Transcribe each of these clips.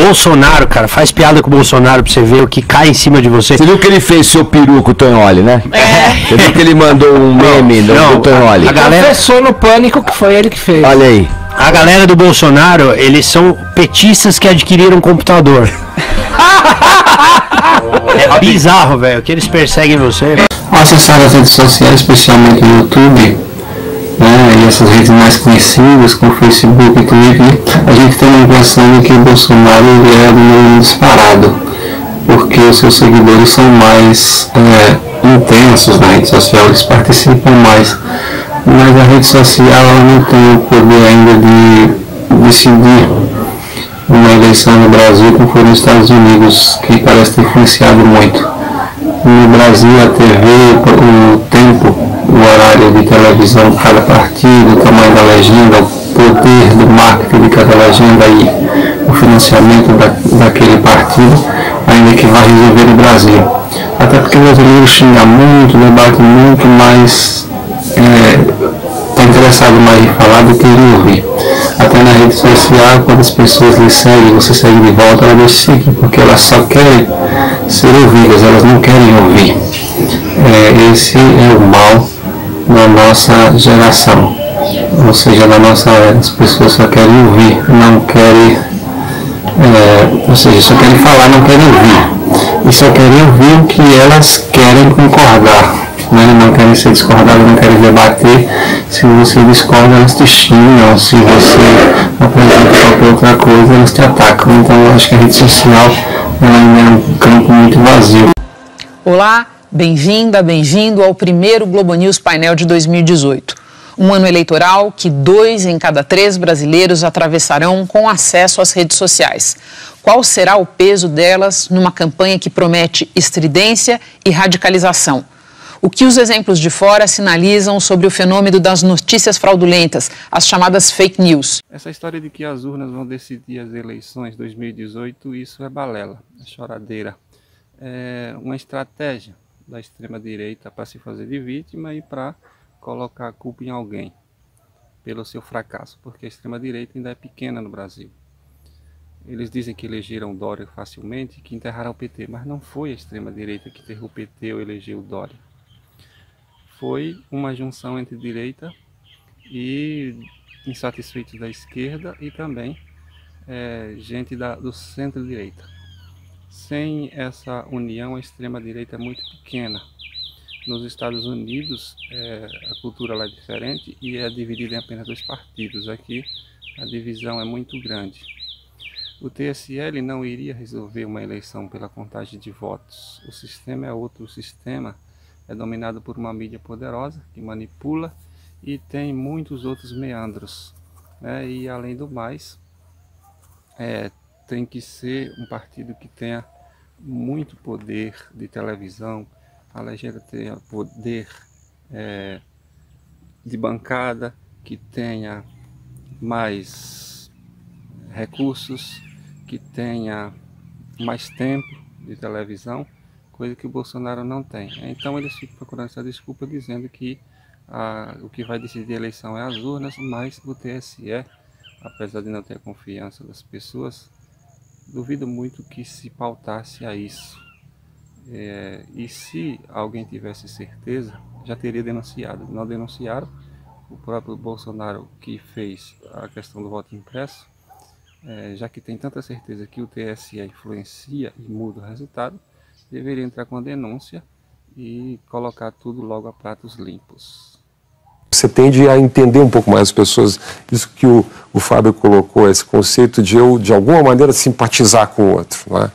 Bolsonaro, cara, faz piada com o Bolsonaro pra você ver o que cai em cima de você. Você viu que ele fez seu peru com o Tonholi, né? Você viu que ele mandou um meme do Tonholi? A galera confessou no Pânico que foi ele que fez. Olha aí. A galera do Bolsonaro, eles são petistas que adquiriram um computador. É bizarro, velho, que eles perseguem você. Acessar as redes sociais, especialmente no YouTube, né, e essas redes mais conhecidas, como Facebook e Twitter, a gente tem a impressão de que o Bolsonaro é um disparado, porque os seus seguidores são mais intensos na rede social, eles participam mais, mas a rede social não tem o poder ainda de decidir uma eleição no Brasil como foi nos Estados Unidos, que parece ter influenciado muito. No Brasil, a TV, o tempo, o horário de televisão de cada partido, o tamanho da legenda, o poder do marketing de cada legenda e o financiamento daquele partido, ainda que vai resolver o Brasil. Até porque o brasileiro xinga muito, debate muito, mas está interessado mais em falar do que em ouvir. Até na rede social, quando as pessoas lhe seguem, você segue de volta, elas deixam seguir, porque elas só querem ser ouvidas, elas não querem ouvir. Esse é o mal da nossa geração, ou seja, da nossa era. As pessoas só querem ouvir, não querem, ou seja, só querem falar, não querem ouvir. E só querem ouvir o que elas querem concordar. Não querem ser discordados, não querem debater. Se você discorda, elas te xingam. Se você apresenta qualquer outra coisa, eles te atacam. Então eu acho que a rede social ainda é um campo muito vazio. Olá, bem-vinda, bem-vindo ao primeiro Globo News Painel de 2018. Um ano eleitoral que 2 em cada 3 brasileiros atravessarão com acesso às redes sociais. Qual será o peso delas numa campanha que promete estridência e radicalização? O que os exemplos de fora sinalizam sobre o fenômeno das notícias fraudulentas, as chamadas fake news? Essa história de que as urnas vão decidir as eleições de 2018, isso é balela, é choradeira. É uma estratégia da extrema-direita para se fazer de vítima e para colocar a culpa em alguém pelo seu fracasso, porque a extrema-direita ainda é pequena no Brasil. Eles dizem que elegeram Dória facilmente e que enterraram o PT, mas não foi a extrema-direita que enterrou o PT ou elegeu o Dória. Foi uma junção entre direita e insatisfeitos da esquerda e também gente do centro-direita. Sem essa união, a extrema-direita é muito pequena. Nos Estados Unidos, a cultura lá é diferente e é dividida em apenas 2 partidos. Aqui, a divisão é muito grande. O TSE não iria resolver uma eleição pela contagem de votos. O sistema é outro sistema. É dominado por uma mídia poderosa que manipula e tem muitos outros meandros, né? E além do mais, tem que ser um partido que tenha muito poder de televisão, a legenda tenha poder de bancada, que tenha mais recursos, que tenha mais tempo de televisão, coisa que o Bolsonaro não tem. Então eles ficam procurando essa desculpa dizendo que o que vai decidir a eleição é as urnas, mas o TSE, apesar de não ter a confiança das pessoas, duvido muito que se pautasse a isso. E se alguém tivesse certeza, já teria denunciado. Não denunciaram. O próprio Bolsonaro, que fez a questão do voto impresso, já que tem tanta certeza que o TSE influencia e muda o resultado, deveria entrar com a denúncia e colocar tudo logo a pratos limpos. Você tende a entender um pouco mais as pessoas, isso que o Fábio colocou, esse conceito de eu, de alguma maneira, simpatizar com o outro, não é?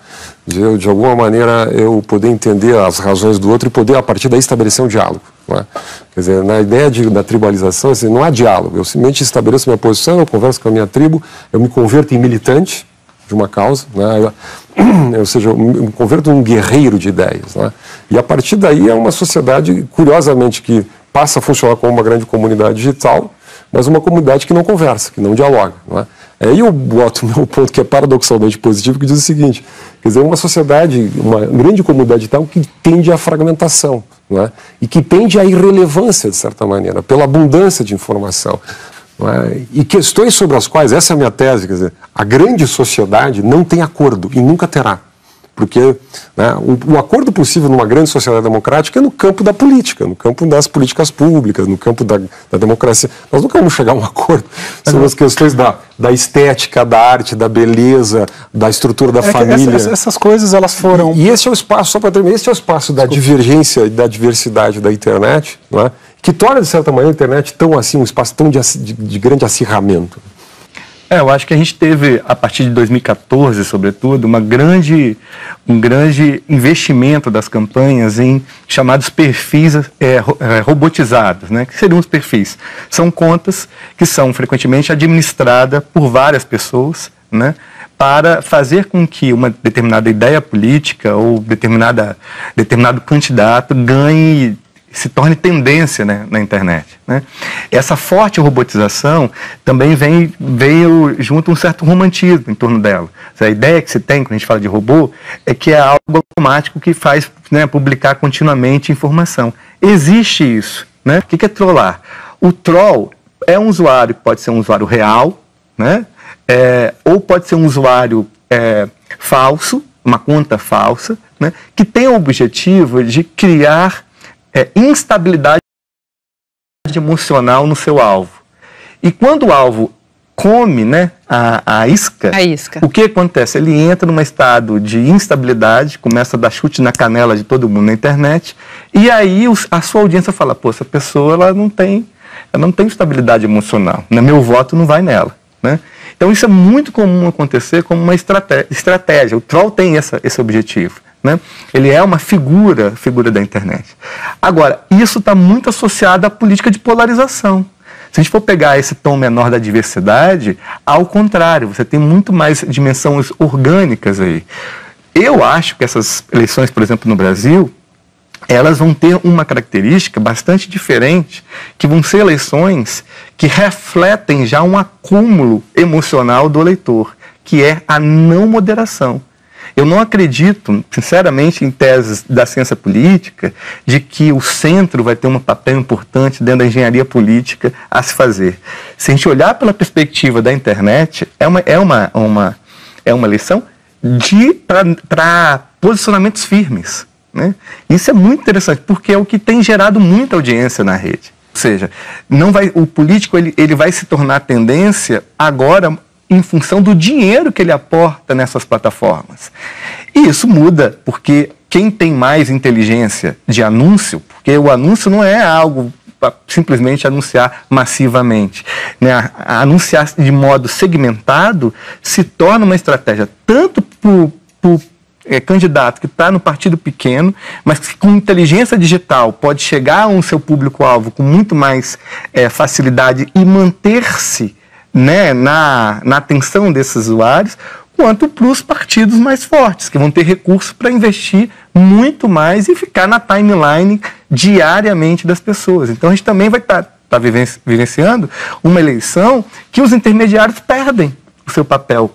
De alguma maneira, eu poder entender as razões do outro e poder, a partir daí, estabelecer um diálogo, não é? Quer dizer, na ideia da tribalização, assim, não há diálogo, eu simplesmente estabeleço minha posição, eu converso com a minha tribo, eu me converto em militante de uma causa, né? Ou seja, eu me converto em um guerreiro de ideias, né? E a partir daí é uma sociedade, curiosamente, que passa a funcionar como uma grande comunidade digital, mas uma comunidade que não conversa, que não dialoga, não é? Aí eu boto o meu ponto, que é paradoxalmente positivo, que diz o seguinte, quer dizer, uma sociedade, uma grande comunidade digital que tende à fragmentação, não é? E que tende à irrelevância, de certa maneira, pela abundância de informação. não é? E questões sobre as quais, essa é a minha tese, quer dizer, a grande sociedade não tem acordo e nunca terá. Porque, né, o acordo possível numa grande sociedade democrática é no campo da política, no campo das políticas públicas, no campo da democracia. Nós nunca vamos chegar a um acordo sobre as questões da estética, da arte, da beleza, da estrutura da família. Essas coisas, elas foram... E esse é o espaço, só para terminar, esse é o espaço da divergência e da diversidade da internet, não é? Que torna, de certa maneira, a internet tão assim, um espaço tão de grande acirramento. Eu acho que a gente teve, a partir de 2014, sobretudo, um grande investimento das campanhas em chamados perfis robotizados, né? Que seriam os perfis? São contas que são frequentemente administradas por várias pessoas, né? Para fazer com que uma determinada ideia política ou determinado candidato ganhe, se torne tendência, né, na internet, né? Essa forte robotização também veio junto um certo romantismo em torno dela. A ideia que se tem quando a gente fala de robô é que é algo automático que faz, né, publicar continuamente informação. Existe isso, né? O que é trollar? O troll é um usuário que pode ser um usuário real, né? Ou pode ser um usuário falso, uma conta falsa, né? Que tem o objetivo de criar instabilidade emocional no seu alvo. E quando o alvo come, né, a isca, o que acontece? Ele entra num estado de instabilidade, começa a dar chute na canela de todo mundo na internet, e aí a sua audiência fala, pô, essa pessoa ela não tem estabilidade emocional, né? Meu voto não vai nela, né? Então isso é muito comum acontecer como uma estratégia. O troll tem esse objetivo, né? Ele é uma figura da internet. Agora, isso está muito associado à política de polarização. Se a gente for pegar esse tom menor da diversidade, ao contrário, você tem muito mais dimensões orgânicas aí. Eu acho que essas eleições, por exemplo, no Brasil, elas vão ter uma característica bastante diferente, que vão ser eleições que refletem já um acúmulo emocional do eleitor, que é a não moderação. Eu não acredito, sinceramente, em teses da ciência política, de que o centro vai ter um papel importante dentro da engenharia política a se fazer. Se a gente olhar pela perspectiva da internet, é uma eleição para posicionamentos firmes, né? Isso é muito interessante, porque é o que tem gerado muita audiência na rede. Ou seja, o político ele vai se tornar tendência agora em função do dinheiro que ele aporta nessas plataformas. E isso muda, porque quem tem mais inteligência de anúncio, porque o anúncio não é algo para simplesmente anunciar massivamente, né? Anunciar de modo segmentado se torna uma estratégia tanto para o candidato que está no partido pequeno, mas que com inteligência digital pode chegar a seu público-alvo com muito mais facilidade e manter-se, né, na atenção desses usuários, quanto para os partidos mais fortes, que vão ter recursos para investir muito mais e ficar na timeline diariamente das pessoas. Então a gente também vai estar vivenciando uma eleição que os intermediários perdem o seu papel,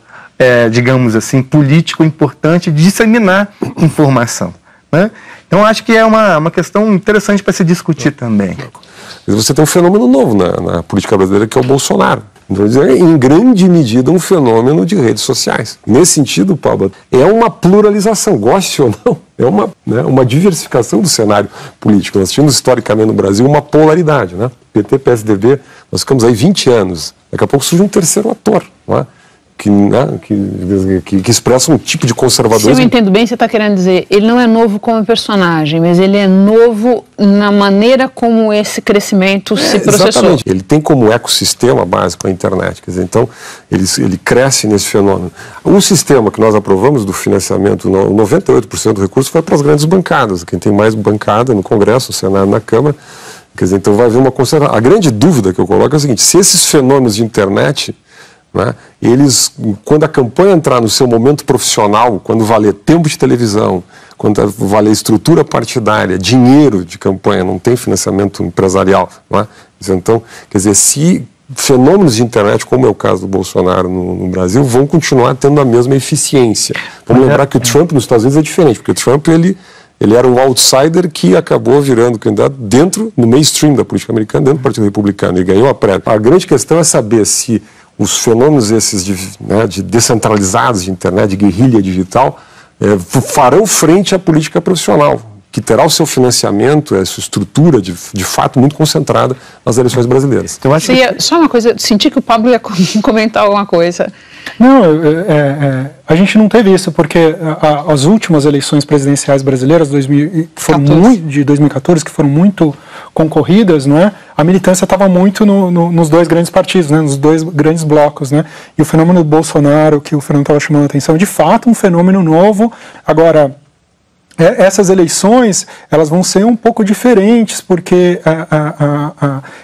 digamos assim, político importante de disseminar informação, né? Então acho que é uma questão interessante para se discutir também. Você tem um fenômeno novo na política brasileira, que é o Bolsonaro. Então, em grande medida, um fenômeno de redes sociais. Nesse sentido, Pablo, é uma pluralização, goste ou não, é uma diversificação do cenário político. Nós tínhamos historicamente no Brasil uma polaridade, né? PT, PSDB, nós ficamos aí 20 anos. Daqui a pouco surge um terceiro ator, não é? Que expressa um tipo de conservadorismo. Se eu entendo bem, você está querendo dizer, ele não é novo como personagem, mas ele é novo na maneira como esse crescimento se processou. Exatamente. Ele tem como ecossistema básico a internet, quer dizer, então ele cresce nesse fenômeno. O sistema que nós aprovamos do financiamento, 98% do recurso foi para as grandes bancadas, quem tem mais bancada no Congresso, no Senado, na Câmara, quer dizer, então vai haver uma conservação. A grande dúvida que eu coloco é a seguinte: se esses fenômenos de internet, né, eles, quando a campanha entrar no seu momento profissional, quando valer tempo de televisão, quando valer estrutura partidária, dinheiro de campanha, não tem financiamento empresarial, não é? Então, quer dizer, se fenômenos de internet, como é o caso do Bolsonaro no Brasil, vão continuar tendo a mesma eficiência. Vamos lembrar que o Trump nos Estados Unidos é diferente, porque o Trump ele Ele era um outsider que acabou virando candidato dentro, no mainstream da política americana, dentro do Partido Republicano, e ganhou a prévia. A grande questão é saber se os fenômenos esses de descentralizados de internet, de guerrilha digital, farão frente à política profissional, que terá o seu financiamento, a sua estrutura de fato muito concentrada nas eleições brasileiras. Eu acho só uma coisa, senti que o Pablo ia comentar alguma coisa. Não, a gente não teve isso, porque as últimas eleições presidenciais brasileiras de 2014, que foram muito concorridas, não é? A militância estava muito nos dois grandes partidos, né? Nos dois grandes blocos, né? E o fenômeno do Bolsonaro, que o Fernando estava chamando a atenção, é de fato um fenômeno novo. Agora, essas eleições, elas vão ser um pouco diferentes, porque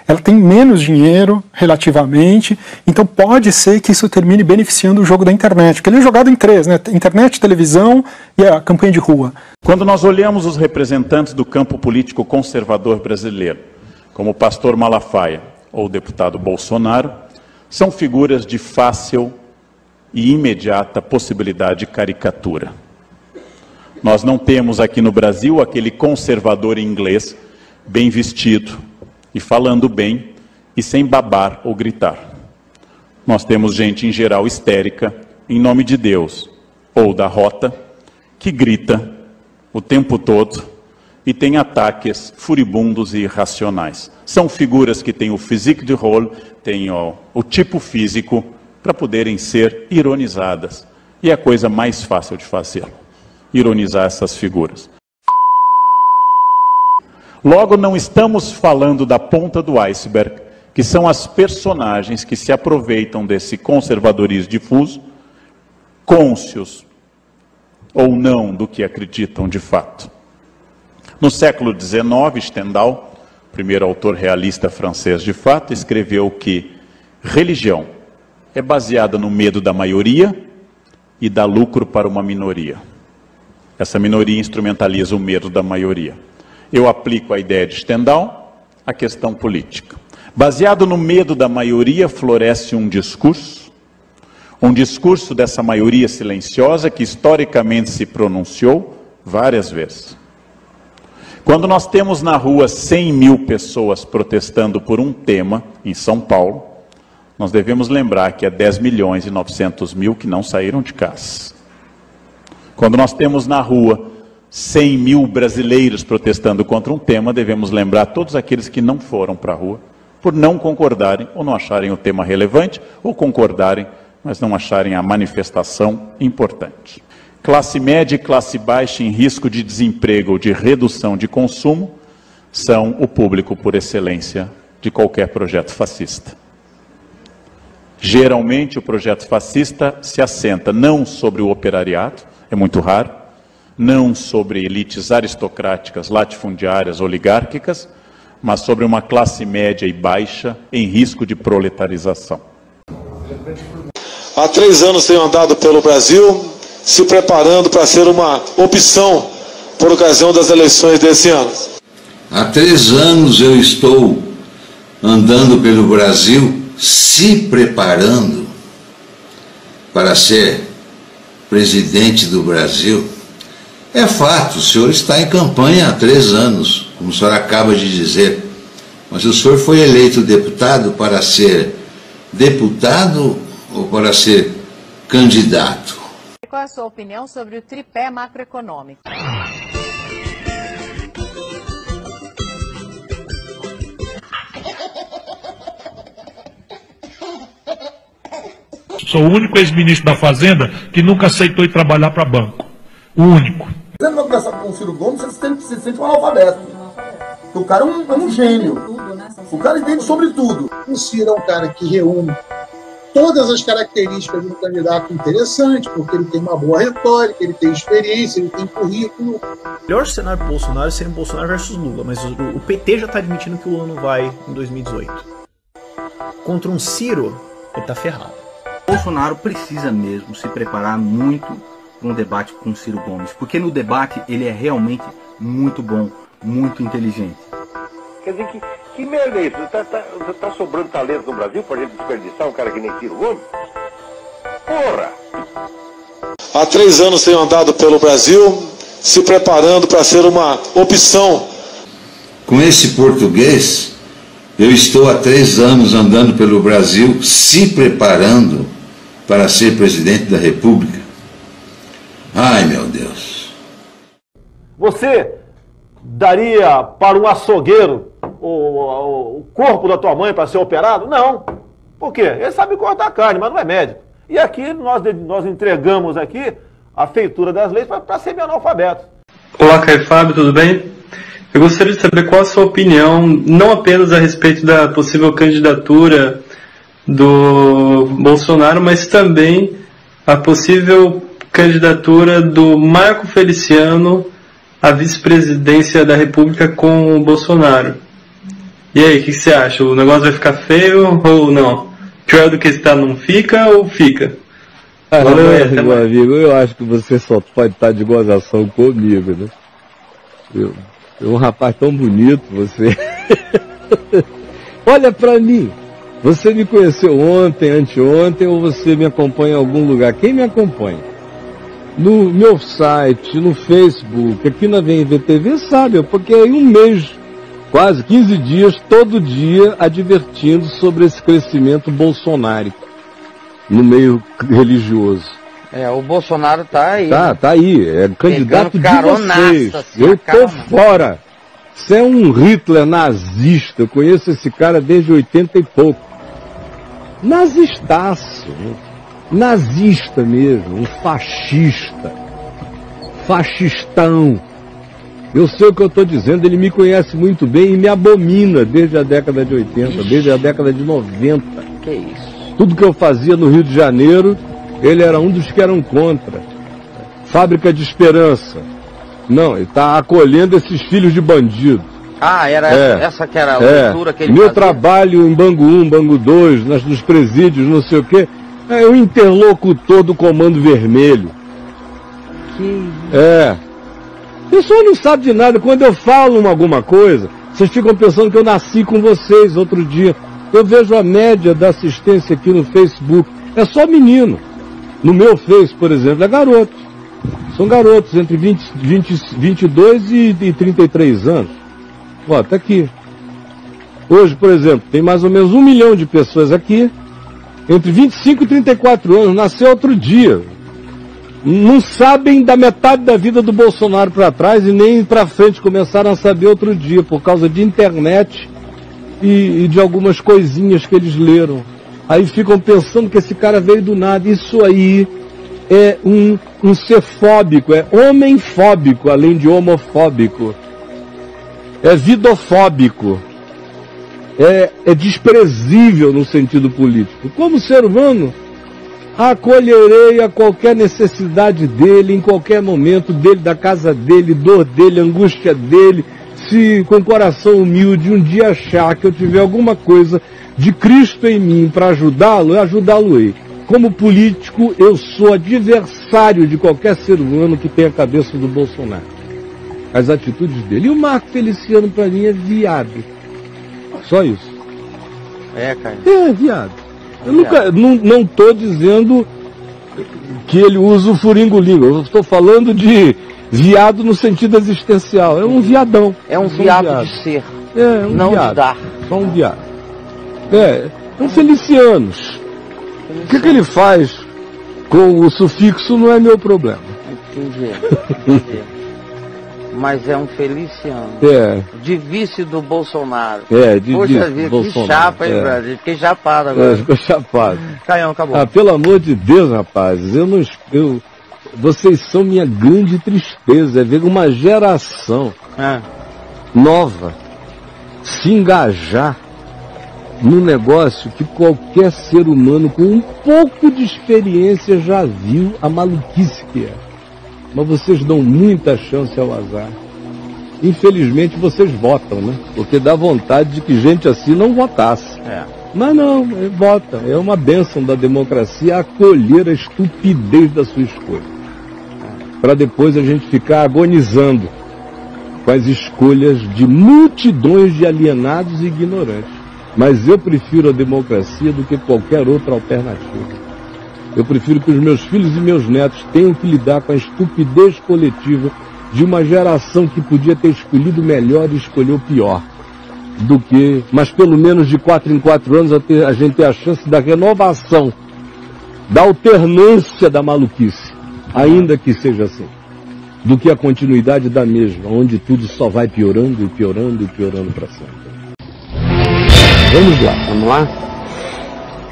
ela tem menos dinheiro, relativamente, então pode ser que isso termine beneficiando o jogo da internet, porque ele é jogado em três, né? Internet, televisão e a campanha de rua. Quando nós olhamos os representantes do campo político conservador brasileiro, como o pastor Malafaia ou o deputado Bolsonaro, são figuras de fácil e imediata possibilidade de caricatura. Nós não temos aqui no Brasil aquele conservador inglês bem vestido e falando bem e sem babar ou gritar. Nós temos gente em geral histérica, em nome de Deus ou da rota, que grita o tempo todo e tem ataques furibundos e irracionais. São figuras que têm o physique de rôle, têm o tipo físico para poderem ser ironizadas. E é a coisa mais fácil de fazer. Ironizar essas figuras. Logo, não estamos falando da ponta do iceberg, que são as personagens que se aproveitam desse conservadorismo difuso, cônscios ou não do que acreditam de fato. No século XIX, Stendhal, primeiro autor realista francês de fato, escreveu que religião é baseada no medo da maioria e dá lucro para uma minoria. Essa minoria instrumentaliza o medo da maioria. Eu aplico a ideia de Stendhal à questão política. Baseado no medo da maioria, floresce um discurso dessa maioria silenciosa que historicamente se pronunciou várias vezes. Quando nós temos na rua 100 mil pessoas protestando por um tema em São Paulo, nós devemos lembrar que há 10 milhões e 900 mil que não saíram de casa. Quando nós temos na rua 100 mil brasileiros protestando contra um tema, devemos lembrar todos aqueles que não foram para a rua, por não concordarem ou não acharem o tema relevante, ou concordarem, mas não acharem a manifestação importante. Classe média e classe baixa em risco de desemprego ou de redução de consumo são o público por excelência de qualquer projeto fascista. Geralmente o projeto fascista se assenta não sobre o operariado, é muito raro, não sobre elites aristocráticas, latifundiárias, oligárquicas, mas sobre uma classe média e baixa em risco de proletarização. Há 3 anos tenho andado pelo Brasil, se preparando para ser uma opção por ocasião das eleições desse ano. Há 3 anos eu estou andando pelo Brasil, se preparando para ser presidente do Brasil. É fato, o senhor está em campanha há 3 anos, como o senhor acaba de dizer, mas o senhor foi eleito deputado para ser deputado ou para ser candidato? Qual é a sua opinião sobre o tripé macroeconômico? Sou o único ex-ministro da Fazenda que nunca aceitou ir trabalhar para banco. O único. Você não vai conversar com o Ciro Gomes, você sente um analfabeto. O cara é um gênio. O cara entende sobre tudo. O Ciro é um cara que reúne todas as características de um candidato interessante, porque ele tem uma boa retórica, ele tem experiência, ele tem currículo. O melhor cenário para o Bolsonaro seria um Bolsonaro versus Lula, mas o PT já está admitindo que o Lula não vai em 2018. Contra um Ciro, ele está ferrado. Bolsonaro precisa mesmo se preparar muito para um debate com o Ciro Gomes, porque no debate ele é realmente muito bom, muito inteligente. Quer dizer, que merda é isso? Tá sobrando talento no Brasil pra gente desperdiçar um cara que nem Ciro Gomes? Porra! Há 3 anos tenho andado pelo Brasil, se preparando para ser uma opção. Com esse português, eu estou há 3 anos andando pelo Brasil, se preparando para ser presidente da República. Ai, meu Deus. Você daria para um açougueiro o corpo da tua mãe para ser operado? Não. Por quê? Ele sabe cortar carne, mas não é médico. E aqui nós entregamos aqui a feitura das leis para semi-analfabetos. Olá, Caio Fábio, tudo bem? Eu gostaria de saber qual a sua opinião, não apenas a respeito da possível candidatura do Bolsonaro, mas também a possível candidatura do Marco Feliciano à vice-presidência da República com o Bolsonaro. E aí, o que você acha? O negócio vai ficar feio ou não? Pior do que está, não fica ou fica? Valeu, meu amigo, eu acho que você só pode estar de gozação comigo, né? Um rapaz tão bonito, você. Olha pra mim. Você me conheceu ontem, anteontem, ou você me acompanha em algum lugar? Quem me acompanha? No meu site, no Facebook, aqui na VMVTV, sabe? Porque aí um mês, quase 15 dias, todo dia, advertindo sobre esse crescimento bolsonárico no meio religioso. O Bolsonaro tá aí. Tá aí, é candidato de vocês. Assim, eu tô fora. Você é um Hitler nazista, eu conheço esse cara desde 80 e pouco. Nazistaço, nazista mesmo, um fascista, fascistão. Eu sei o que eu estou dizendo, ele me conhece muito bem e me abomina desde a década de 80, desde a década de 90. Que isso? Tudo que eu fazia no Rio de Janeiro, ele era um dos que eram contra. Fábrica de Esperança. Não, ele está acolhendo esses filhos de bandido. Ah, era essa que era a leitura que ele Meu fazia? trabalho em Bangu 1, Bangu 2, nos presídios, não sei o quê, é o interlocutor do Comando Vermelho. O pessoal não sabe de nada. Quando eu falo alguma coisa, vocês ficam pensando que eu nasci com vocês outro dia. Eu vejo a média da assistência aqui no Facebook. É só menino. No meu Face, por exemplo, é garoto. São garotos entre 22 e 33 anos. Ó, tá aqui. Hoje, por exemplo, tem mais ou menos 1 milhão de pessoas aqui, entre 25 e 34 anos, nasceu outro dia. Não sabem da metade da vida do Bolsonaro para trás e nem para frente, começaram a saber outro dia, por causa de internet e de algumas coisinhas que eles leram. Aí ficam pensando que esse cara veio do nada. Isso aí é um ser fóbico, é homem-fóbico, além de homofóbico. É vidofóbico. É desprezível no sentido político. Como ser humano, acolherei a qualquer necessidade dele, em qualquer momento, dele, da casa dele, dor dele, angústia dele. Se com coração humilde um dia achar que eu tiver alguma coisa de Cristo em mim para ajudá-lo, eu ajudá-lo-ei. Como político, eu sou adversário de qualquer ser humano que tenha a cabeça do Bolsonaro. As atitudes dele. E o Marco Feliciano, para mim, é viado. Só isso. Caio. É viado. Eu não estou dizendo que ele usa o furingo-língua. Eu estou falando de viado no sentido existencial. É um viadão. É um viado de ser. É um não viado. De dar. Só um viado. É um Felicianos. O que ele faz com o sufixo não é meu problema. Entendi. Mas é um Feliciano. De vice do Bolsonaro. De Poxa vice vida, do Bolsonaro. Que chapa, hein, Brasil? Fiquei chapado agora. Ficou chapado. Caião, acabou. Pelo amor de Deus, rapazes, vocês são minha grande tristeza. É ver uma geração nova se engajar num negócio que qualquer ser humano com um pouco de experiência já viu a maluquice que é. Mas vocês dão muita chance ao azar. Infelizmente vocês votam, né? Porque dá vontade de que gente assim não votasse. Mas não, vota. É uma bênção da democracia acolher a estupidez da sua escolha. Para depois a gente ficar agonizando com as escolhas de multidões de alienados e ignorantes. Mas eu prefiro a democracia do que qualquer outra alternativa. Eu prefiro que os meus filhos e meus netos tenham que lidar com a estupidez coletiva de uma geração que podia ter escolhido melhor e escolheu pior. Mas pelo menos de 4 em 4 anos a gente tem a chance da renovação, da alternância da maluquice, ainda que seja assim, do que a continuidade da mesma, onde tudo só vai piorando e piorando e piorando para sempre. Vamos lá?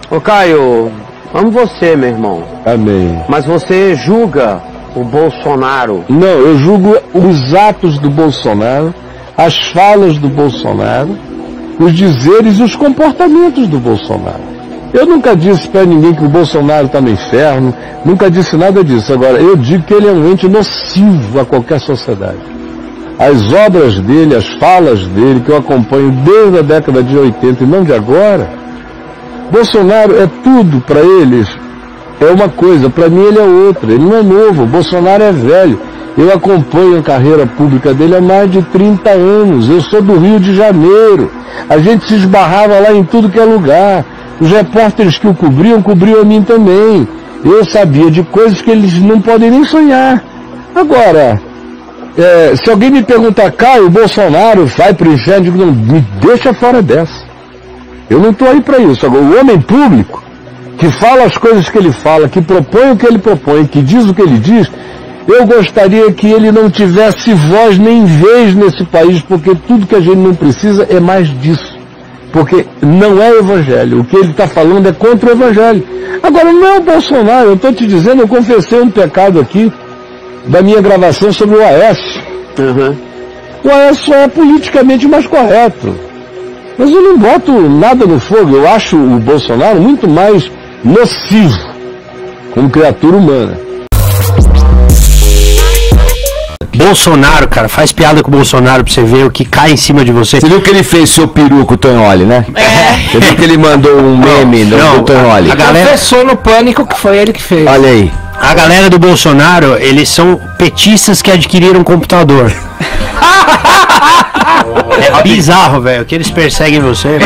Ô Caio, amo você, meu irmão. Amém. Mas você julga o Bolsonaro? Não, eu julgo os atos do Bolsonaro, as falas do Bolsonaro, os dizeres e os comportamentos do Bolsonaro. Eu nunca disse para ninguém que o Bolsonaro está no inferno, nunca disse nada disso. Agora, eu digo que ele é um ente nocivo a qualquer sociedade. As obras dele, as falas dele, que eu acompanho desde a década de 80 e não de agora, Bolsonaro é tudo para eles, é uma coisa, para mim ele é outra. Ele não é novo, Bolsonaro é velho. Eu acompanho a carreira pública dele há mais de 30 anos. Eu sou do Rio de Janeiro. A gente se esbarrava lá em tudo que é lugar. Os repórteres que o cobriam a mim também. Eu sabia de coisas que eles não podem nem sonhar. Agora, se alguém me perguntar, Caio, o Bolsonaro vai para o inferno, eu digo, não, me deixa fora dessa. Eu não estou aí para isso. Agora, o homem público, que fala as coisas que ele fala, que propõe o que ele propõe, que diz o que ele diz, eu gostaria que ele não tivesse voz nem vez nesse país, porque tudo que a gente não precisa é mais disso. Porque não é evangelho. O que ele está falando é contra o evangelho. Agora, não é o Bolsonaro. Eu estou te dizendo, eu confessei um pecado aqui da minha gravação sobre o Aécio. O Aécio só é politicamente mais correto. Mas eu não boto nada no fogo. Eu acho o Bolsonaro muito mais nocivo como criatura humana. Bolsonaro, cara, faz piada com o Bolsonaro pra você ver o que cai em cima de você. Você viu que ele fez seu peru com o Tonholi, né? Você viu que ele mandou um meme do Tonholi? A galera confessou no Pânico que foi ele que fez. Olha aí. A galera do Bolsonaro, eles são petistas que adquiriram um computador. É bizarro, velho, que eles perseguem você.